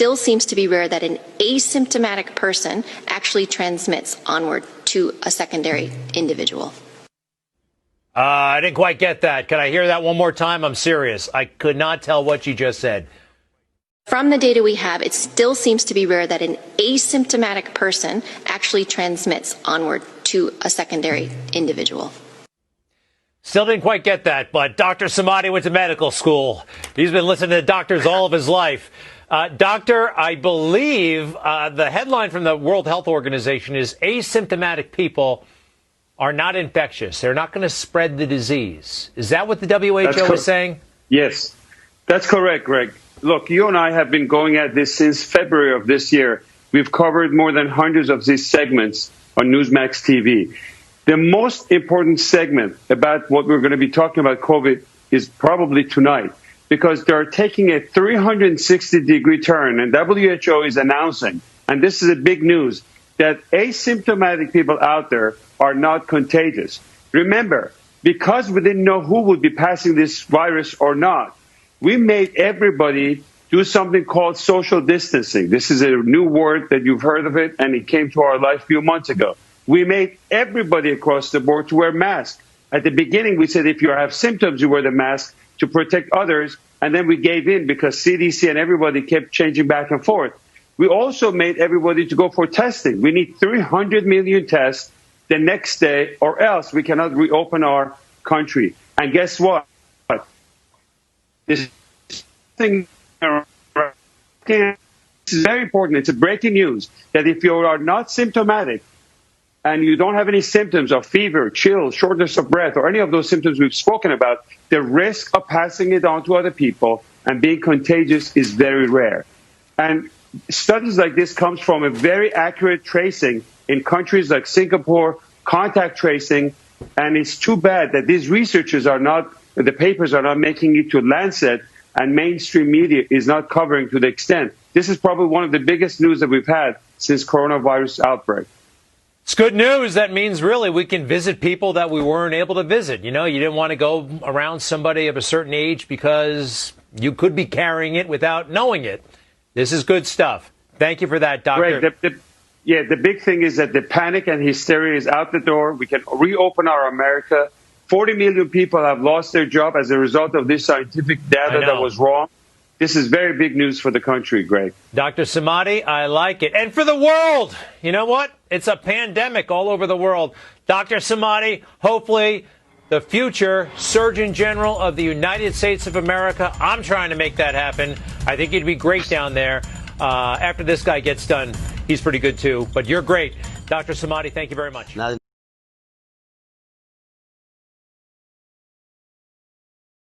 still seems to be rare that an asymptomatic person actually transmits onward to a secondary individual. I didn't quite get that. Can I hear that one more time? I'm serious. I could not tell what you just said. From the data we have, it still seems to be rare that an asymptomatic person actually transmits onward to a secondary individual. Still didn't quite get that, but Dr. Samadi went to medical school. He's been listening to doctors all of his life. Doctor, I believe the headline from the World Health Organization is asymptomatic people are not infectious. They're not going to spread the disease. Is that what the WHO is saying? Yes, that's correct, Greg. Look, you and I have been going at this since February of this year. We've covered more than hundreds of these segments on Newsmax TV. The most important segment about what we're going to be talking about COVID is probably tonight, because they're taking a 360-degree turn, and WHO is announcing, and this is a big news, that asymptomatic people out there are not contagious. Remember, because we didn't know who would be passing this virus or not, we made everybody do something called social distancing. This is a new word that you've heard of it, and it came to our life a few months ago. We made everybody across the board to wear masks. At the beginning, we said if you have symptoms, you wear the mask to protect others, and then we gave in because CDC and everybody kept changing back and forth. We also made everybody to go for testing. We need 300 million tests the next day, or else we cannot reopen our country. And guess what? This thing this is very important. It's a breaking news that if you are not symptomatic and you don't have any symptoms of fever, chills, shortness of breath, or any of those symptoms we've spoken about, the risk of passing it on to other people and being contagious is very rare. And studies like this comes from a very accurate tracing in countries like Singapore, contact tracing, and it's too bad that these researchers are not, the papers are not making it to Lancet, and mainstream media is not covering to the extent. This is probably one of the biggest news that we've had since coronavirus outbreak. It's good news. That means really we can visit people that we weren't able to visit. You know, you didn't want to go around somebody of a certain age because you could be carrying it without knowing it. This is good stuff. Thank you for that, Doctor. Greg, the big thing is that the panic and hysteria is out the door. We can reopen our America. 40 million people have lost their job as a result of this scientific data that was wrong. This is very big news for the country, Greg. Dr. Samadi, I like it. And for the world. You know what? It's a pandemic all over the world. Dr. Samadi, hopefully the future Surgeon General of the United States of America. I'm trying to make that happen. I think you'd be great down there. After this guy gets done, he's pretty good too. But you're great. Dr. Samadi, thank you very much.